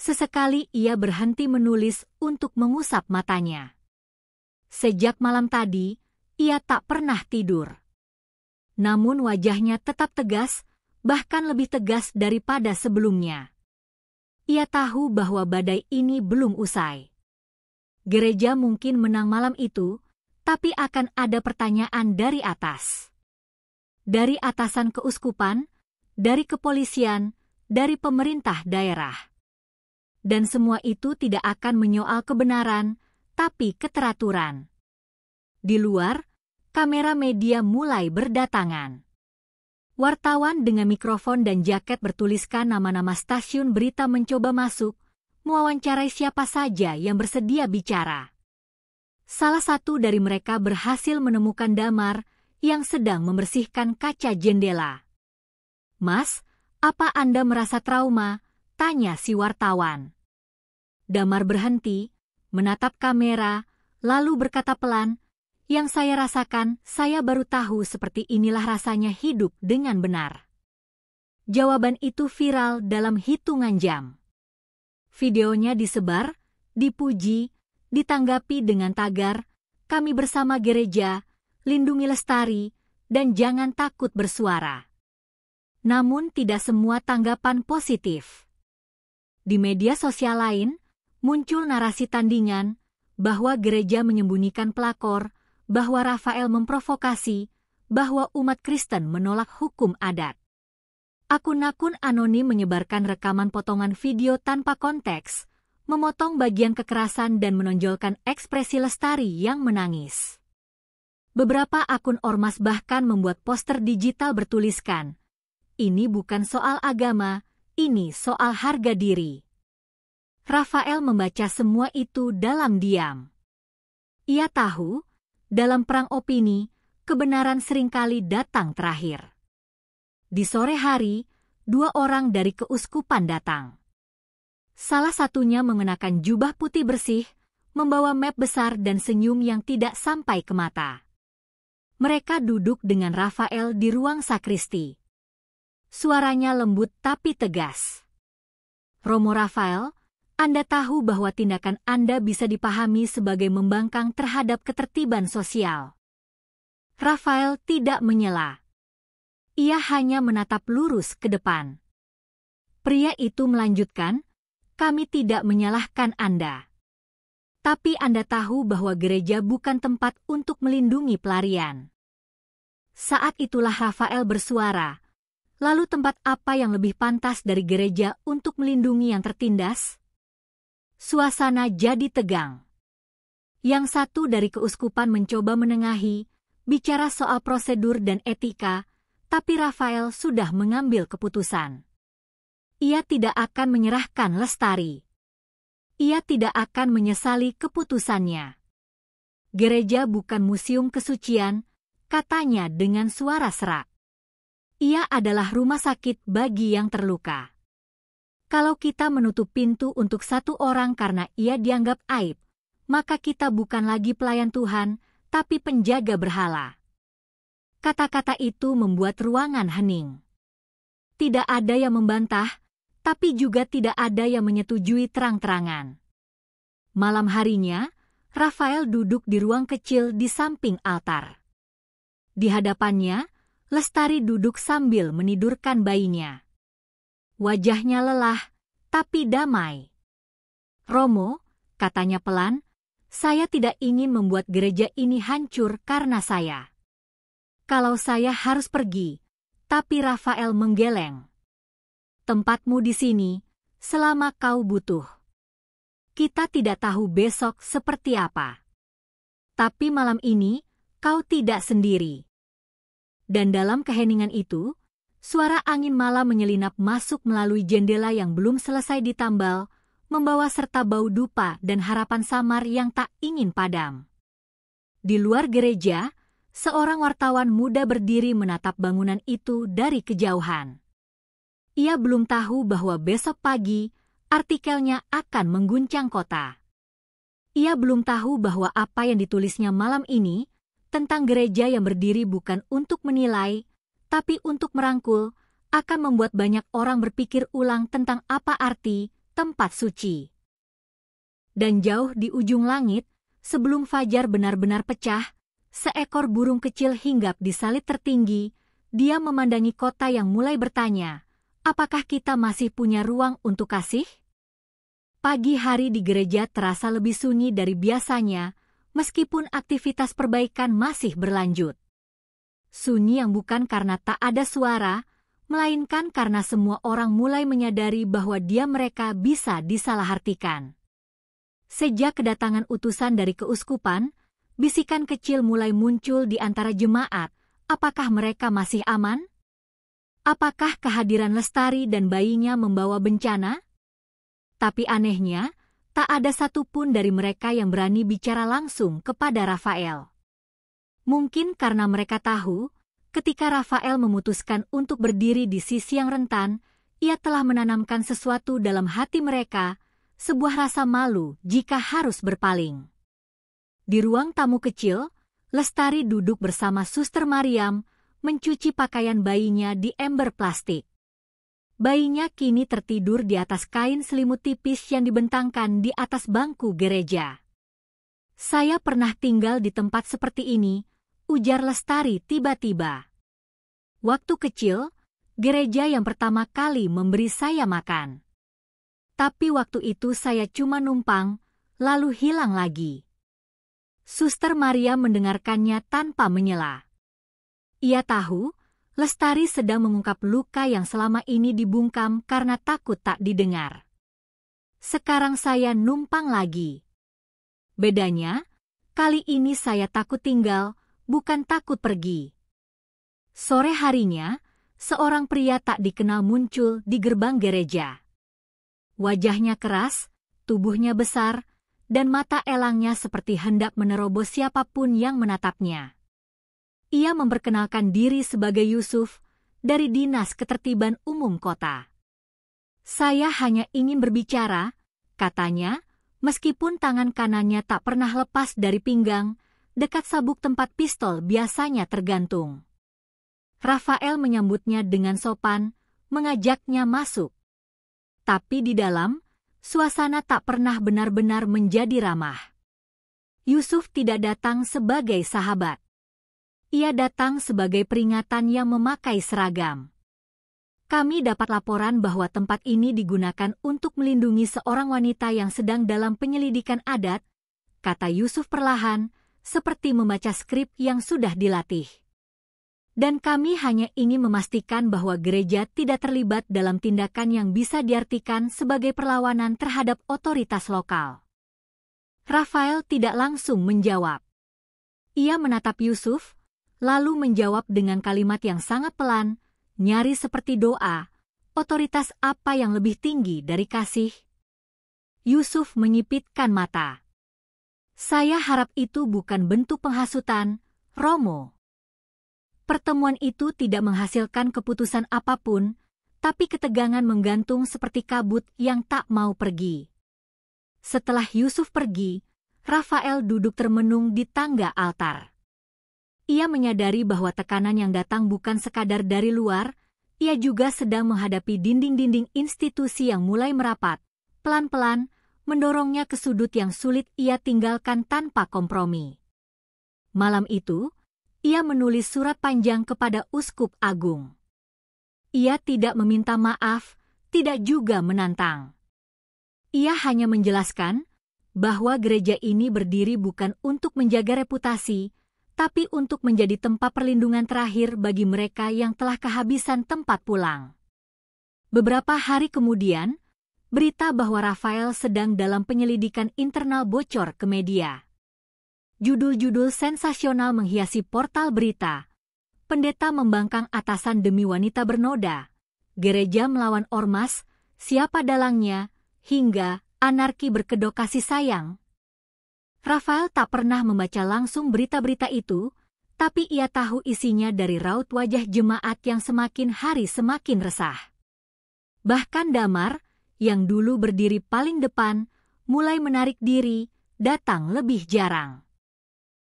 Sesekali ia berhenti menulis untuk mengusap matanya. Sejak malam tadi, ia tak pernah tidur. Namun wajahnya tetap tegas, bahkan lebih tegas daripada sebelumnya. Ia tahu bahwa badai ini belum usai. Gereja mungkin menang malam itu, tapi akan ada pertanyaan dari atas. Dari atasan keuskupan, dari kepolisian, dari pemerintah daerah. Dan semua itu tidak akan menyoal kebenaran, tapi keteraturan. Di luar, kamera media mulai berdatangan. Wartawan dengan mikrofon dan jaket bertuliskan nama-nama stasiun berita mencoba masuk, mewawancarai siapa saja yang bersedia bicara. Salah satu dari mereka berhasil menemukan Damar yang sedang membersihkan kaca jendela. "Mas, apa Anda merasa trauma?" tanya si wartawan. Damar berhenti, menatap kamera, lalu berkata pelan, "Yang saya rasakan, saya baru tahu seperti inilah rasanya hidup dengan benar." Jawaban itu viral dalam hitungan jam. Videonya disebar, dipuji, ditanggapi dengan tagar, "Kami bersama gereja, lindungi lestari, dan jangan takut bersuara." Namun tidak semua tanggapan positif. Di media sosial lain, muncul narasi tandingan bahwa gereja menyembunyikan pelakor, bahwa Rafael memprovokasi, bahwa umat Kristen menolak hukum adat. Akun-akun anonim menyebarkan rekaman potongan video tanpa konteks, memotong bagian kekerasan dan menonjolkan ekspresi Lestari yang menangis. Beberapa akun ormas bahkan membuat poster digital bertuliskan, "Ini bukan soal agama, ini soal harga diri." Rafael membaca semua itu dalam diam. Ia tahu, dalam perang opini, kebenaran seringkali datang terakhir. Di sore hari, 2 orang dari keuskupan datang. Salah satunya mengenakan jubah putih bersih, membawa map besar dan senyum yang tidak sampai ke mata. Mereka duduk dengan Rafael di ruang sakristi. Suaranya lembut tapi tegas. "Romo Rafael, Anda tahu bahwa tindakan Anda bisa dipahami sebagai membangkang terhadap ketertiban sosial." Rafael tidak menyela. Ia hanya menatap lurus ke depan. Pria itu melanjutkan, "Kami tidak menyalahkan Anda. Tapi Anda tahu bahwa gereja bukan tempat untuk melindungi pelarian." Saat itulah Rafael bersuara, "Lalu tempat apa yang lebih pantas dari gereja untuk melindungi yang tertindas?" Suasana jadi tegang. Yang satu dari keuskupan mencoba menengahi, bicara soal prosedur dan etika, tapi Rafael sudah mengambil keputusan. Ia tidak akan menyerahkan Lestari. Ia tidak akan menyesali keputusannya. "Gereja bukan museum kesucian," katanya dengan suara serak. "Ia adalah rumah sakit bagi yang terluka. Kalau kita menutup pintu untuk satu orang karena ia dianggap aib, maka kita bukan lagi pelayan Tuhan, tapi penjaga berhala." Kata-kata itu membuat ruangan hening. Tidak ada yang membantah, tapi juga tidak ada yang menyetujui terang-terangan. Malam harinya, Rafael duduk di ruang kecil di samping altar. Di hadapannya, Lestari duduk sambil menidurkan bayinya. Wajahnya lelah, tapi damai. "Romo," katanya pelan, "saya tidak ingin membuat gereja ini hancur karena saya. Kalau saya harus pergi," tapi Rafael menggeleng. "Tempatmu di sini, selama kau butuh. Kita tidak tahu besok seperti apa. Tapi malam ini, kau tidak sendiri." Dan dalam keheningan itu, suara angin malam menyelinap masuk melalui jendela yang belum selesai ditambal, membawa serta bau dupa dan harapan samar yang tak ingin padam. Di luar gereja, seorang wartawan muda berdiri menatap bangunan itu dari kejauhan. Ia belum tahu bahwa besok pagi, artikelnya akan mengguncang kota. Ia belum tahu bahwa apa yang ditulisnya malam ini tentang gereja yang berdiri bukan untuk menilai, tapi untuk merangkul, akan membuat banyak orang berpikir ulang tentang apa arti tempat suci. Dan jauh di ujung langit, sebelum fajar benar-benar pecah, seekor burung kecil hinggap di salib tertinggi. Dia memandangi kota yang mulai bertanya, "Apakah kita masih punya ruang untuk kasih?" Pagi hari di gereja terasa lebih sunyi dari biasanya, meskipun aktivitas perbaikan masih berlanjut. Sunyi yang bukan karena tak ada suara, melainkan karena semua orang mulai menyadari bahwa mereka bisa disalahartikan. Sejak kedatangan utusan dari keuskupan, bisikan kecil mulai muncul di antara jemaat. Apakah mereka masih aman? Apakah kehadiran Lestari dan bayinya membawa bencana? Tapi anehnya, tak ada satupun dari mereka yang berani bicara langsung kepada Rafael. Mungkin karena mereka tahu, ketika Rafael memutuskan untuk berdiri di sisi yang rentan, ia telah menanamkan sesuatu dalam hati mereka, sebuah rasa malu jika harus berpaling. Di ruang tamu kecil, Lestari duduk bersama Suster Mariam, mencuci pakaian bayinya di ember plastik. Bayinya kini tertidur di atas kain selimut tipis yang dibentangkan di atas bangku gereja. "Saya pernah tinggal di tempat seperti ini," ujar Lestari tiba-tiba. "Waktu kecil, gereja yang pertama kali memberi saya makan. Tapi waktu itu saya cuma numpang, lalu hilang lagi." Suster Maria mendengarkannya tanpa menyela. Ia tahu, Lestari sedang mengungkap luka yang selama ini dibungkam karena takut tak didengar. "Sekarang saya numpang lagi. Bedanya, kali ini saya takut tinggal, bukan takut pergi." Sore harinya, seorang pria tak dikenal muncul di gerbang gereja. Wajahnya keras, tubuhnya besar, dan mata elangnya seperti hendak menerobos siapapun yang menatapnya. Ia memperkenalkan diri sebagai Yusuf dari Dinas Ketertiban Umum Kota. "Saya hanya ingin berbicara," katanya, meskipun tangan kanannya tak pernah lepas dari pinggang, dekat sabuk tempat pistol biasanya tergantung. Rafael menyambutnya dengan sopan, mengajaknya masuk. Tapi di dalam, suasana tak pernah benar-benar menjadi ramah. Yusuf tidak datang sebagai sahabat. Ia datang sebagai peringatan yang memakai seragam. "Kami dapat laporan bahwa tempat ini digunakan untuk melindungi seorang wanita yang sedang dalam penyelidikan adat," kata Yusuf perlahan, seperti membaca skrip yang sudah dilatih. "Dan kami hanya ingin memastikan bahwa gereja tidak terlibat dalam tindakan yang bisa diartikan sebagai perlawanan terhadap otoritas lokal." Rafael tidak langsung menjawab. Ia menatap Yusuf, lalu menjawab dengan kalimat yang sangat pelan, nyaris seperti doa, "Otoritas apa yang lebih tinggi dari kasih?" Yusuf menyipitkan mata. "Saya harap itu bukan bentuk penghasutan, Romo." Pertemuan itu tidak menghasilkan keputusan apapun, tapi ketegangan menggantung seperti kabut yang tak mau pergi. Setelah Yusuf pergi, Rafael duduk termenung di tangga altar. Ia menyadari bahwa tekanan yang datang bukan sekadar dari luar, ia juga sedang menghadapi dinding-dinding institusi yang mulai merapat, pelan-pelan, mendorongnya ke sudut yang sulit ia tinggalkan tanpa kompromi. Malam itu, ia menulis surat panjang kepada Uskup Agung. Ia tidak meminta maaf, tidak juga menantang. Ia hanya menjelaskan bahwa gereja ini berdiri bukan untuk menjaga reputasi, tapi untuk menjadi tempat perlindungan terakhir bagi mereka yang telah kehabisan tempat pulang. Beberapa hari kemudian, berita bahwa Rafael sedang dalam penyelidikan internal bocor ke media. Judul-judul sensasional menghiasi portal berita. Pendeta membangkang atasan demi wanita bernoda. Gereja melawan ormas, siapa dalangnya, hingga anarki berkedok kasih sayang. Rafael tak pernah membaca langsung berita-berita itu, tapi ia tahu isinya dari raut wajah jemaat yang semakin hari semakin resah. Bahkan Damar, yang dulu berdiri paling depan, mulai menarik diri, datang lebih jarang.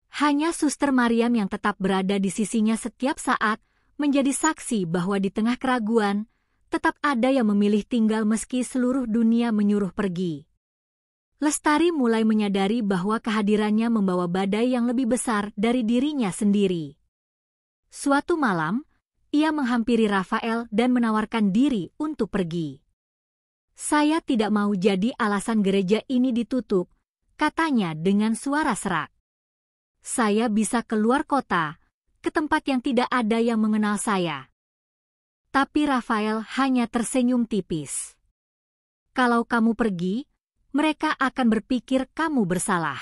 Hanya Suster Mariam yang tetap berada di sisinya setiap saat, menjadi saksi bahwa di tengah keraguan, tetap ada yang memilih tinggal meski seluruh dunia menyuruh pergi. Lestari mulai menyadari bahwa kehadirannya membawa badai yang lebih besar dari dirinya sendiri. Suatu malam, ia menghampiri Rafael dan menawarkan diri untuk pergi. "Saya tidak mau jadi alasan gereja ini ditutup," katanya dengan suara serak. "Saya bisa keluar kota, ke tempat yang tidak ada yang mengenal saya." Tapi Rafael hanya tersenyum tipis. "Kalau kamu pergi, mereka akan berpikir kamu bersalah.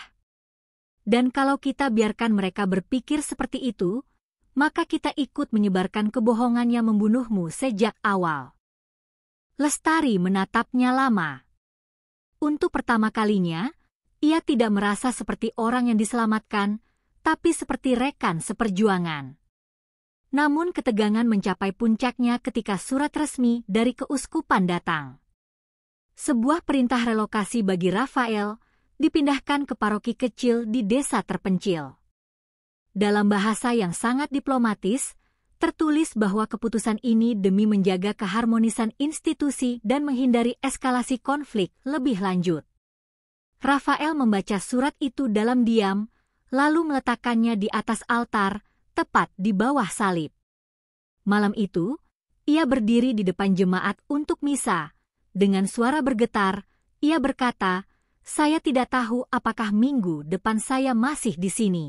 Dan kalau kita biarkan mereka berpikir seperti itu, maka kita ikut menyebarkan kebohongan yang membunuhmu sejak awal." Lestari menatapnya lama. Untuk pertama kalinya, ia tidak merasa seperti orang yang diselamatkan, tapi seperti rekan seperjuangan. Namun ketegangan mencapai puncaknya ketika surat resmi dari keuskupan datang. Sebuah perintah relokasi bagi Rafael dipindahkan ke paroki kecil di desa terpencil. Dalam bahasa yang sangat diplomatis, tertulis bahwa keputusan ini demi menjaga keharmonisan institusi dan menghindari eskalasi konflik lebih lanjut. Rafael membaca surat itu dalam diam, lalu meletakkannya di atas altar, tepat di bawah salib. Malam itu, ia berdiri di depan jemaat untuk misa. Dengan suara bergetar, ia berkata, "Saya tidak tahu apakah minggu depan saya masih di sini.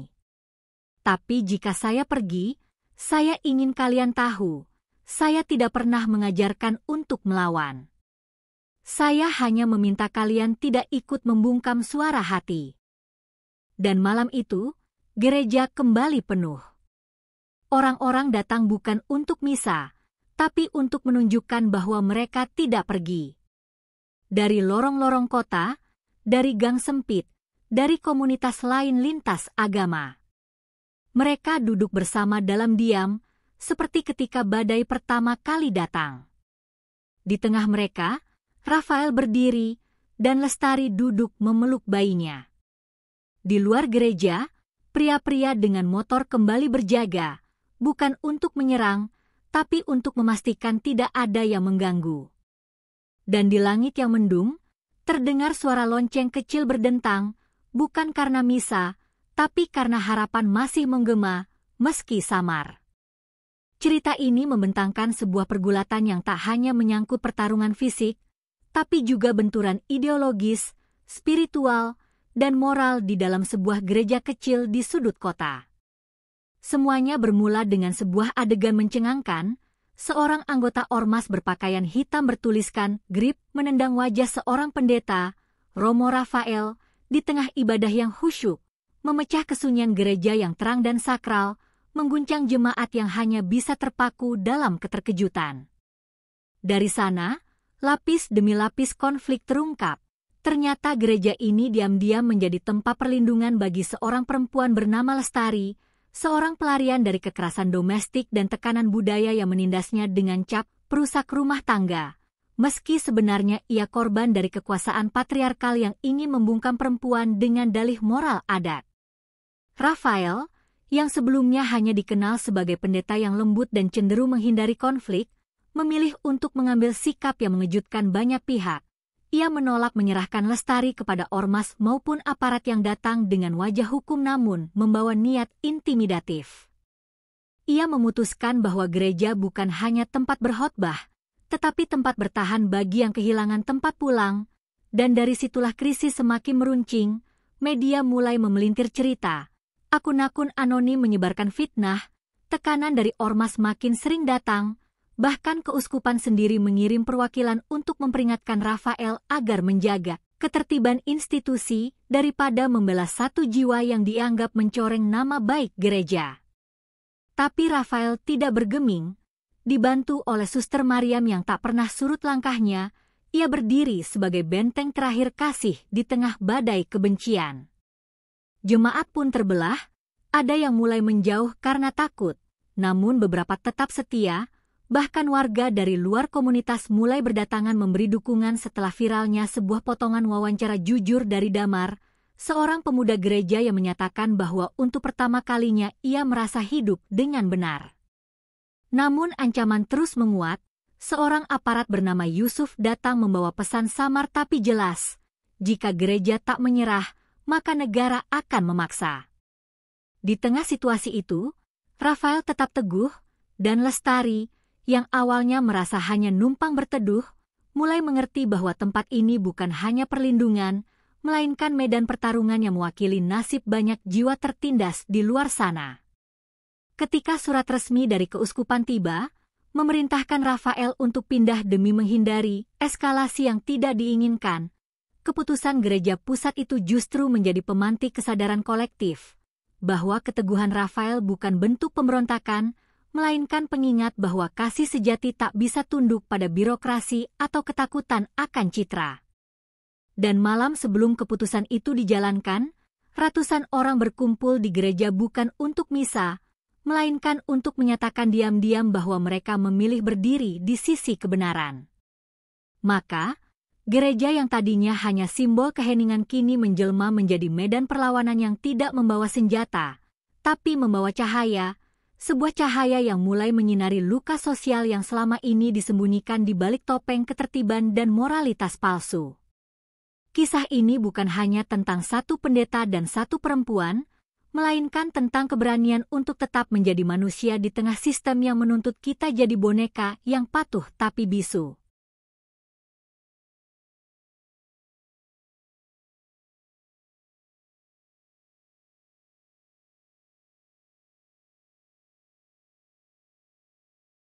Tapi jika saya pergi, saya ingin kalian tahu, saya tidak pernah mengajarkan untuk melawan. Saya hanya meminta kalian tidak ikut membungkam suara hati." Dan malam itu, gereja kembali penuh. Orang-orang datang bukan untuk misa, tapi untuk menunjukkan bahwa mereka tidak pergi. Dari lorong-lorong kota, dari gang sempit, dari komunitas lain lintas agama. Mereka duduk bersama dalam diam, seperti ketika badai pertama kali datang. Di tengah mereka, Rafael berdiri, dan Lestari duduk memeluk bayinya. Di luar gereja, pria-pria dengan motor kembali berjaga, bukan untuk menyerang, tapi untuk memastikan tidak ada yang mengganggu. Dan di langit yang mendung, terdengar suara lonceng kecil berdentang, bukan karena misa, tapi karena harapan masih menggema, meski samar. Cerita ini membentangkan sebuah pergulatan yang tak hanya menyangkut pertarungan fisik, tapi juga benturan ideologis, spiritual, dan moral di dalam sebuah gereja kecil di sudut kota. Semuanya bermula dengan sebuah adegan mencengangkan. Seorang anggota ormas berpakaian hitam bertuliskan "Grip" menendang wajah seorang pendeta, Romo Rafael, di tengah ibadah yang khusyuk, memecah kesunyian gereja yang terang dan sakral, mengguncang jemaat yang hanya bisa terpaku dalam keterkejutan. Dari sana, lapis demi lapis konflik terungkap. Ternyata gereja ini diam-diam menjadi tempat perlindungan bagi seorang perempuan bernama Lestari, seorang pelarian dari kekerasan domestik dan tekanan budaya yang menindasnya dengan cap perusak rumah tangga, meski sebenarnya ia korban dari kekuasaan patriarkal yang ingin membungkam perempuan dengan dalih moral adat. Rafael, yang sebelumnya hanya dikenal sebagai pendeta yang lembut dan cenderung menghindari konflik, memilih untuk mengambil sikap yang mengejutkan banyak pihak. Ia menolak menyerahkan Lestari kepada ormas maupun aparat yang datang dengan wajah hukum namun membawa niat intimidatif. ia memutuskan bahwa gereja bukan hanya tempat berkhotbah, tetapi tempat bertahan bagi yang kehilangan tempat pulang, dan dari situlah krisis semakin meruncing. Media mulai memelintir cerita, akun-akun anonim menyebarkan fitnah, tekanan dari ormas makin sering datang, bahkan keuskupan sendiri mengirim perwakilan untuk memperingatkan Rafael agar menjaga ketertiban institusi daripada membela satu jiwa yang dianggap mencoreng nama baik gereja. Tapi Rafael tidak bergeming. Dibantu oleh Suster Mariam yang tak pernah surut langkahnya, ia berdiri sebagai benteng terakhir kasih di tengah badai kebencian. Jemaat pun terbelah, ada yang mulai menjauh karena takut, namun beberapa tetap setia, bahkan warga dari luar komunitas mulai berdatangan memberi dukungan setelah viralnya sebuah potongan wawancara jujur dari Damar, seorang pemuda gereja yang menyatakan bahwa untuk pertama kalinya ia merasa hidup dengan benar. Namun ancaman terus menguat. Seorang aparat bernama Yusuf datang membawa pesan samar tapi jelas. Jika gereja tak menyerah, maka negara akan memaksa. Di tengah situasi itu, Rafael tetap teguh, dan Lestari, yang awalnya merasa hanya numpang berteduh, mulai mengerti bahwa tempat ini bukan hanya perlindungan, melainkan medan pertarungan yang mewakili nasib banyak jiwa tertindas di luar sana. Ketika surat resmi dari keuskupan tiba, memerintahkan Rafael untuk pindah demi menghindari eskalasi yang tidak diinginkan, keputusan gereja pusat itu justru menjadi pemantik kesadaran kolektif, bahwa keteguhan Rafael bukan bentuk pemberontakan, melainkan pengingat bahwa kasih sejati tak bisa tunduk pada birokrasi atau ketakutan akan citra. Dan malam sebelum keputusan itu dijalankan, ratusan orang berkumpul di gereja bukan untuk misa, melainkan untuk menyatakan diam-diam bahwa mereka memilih berdiri di sisi kebenaran. Maka, gereja yang tadinya hanya simbol keheningan kini menjelma menjadi medan perlawanan yang tidak membawa senjata, tapi membawa cahaya, sebuah cahaya yang mulai menyinari luka sosial yang selama ini disembunyikan di balik topeng ketertiban dan moralitas palsu. Kisah ini bukan hanya tentang satu pendeta dan satu perempuan, melainkan tentang keberanian untuk tetap menjadi manusia di tengah sistem yang menuntut kita jadi boneka yang patuh tapi bisu.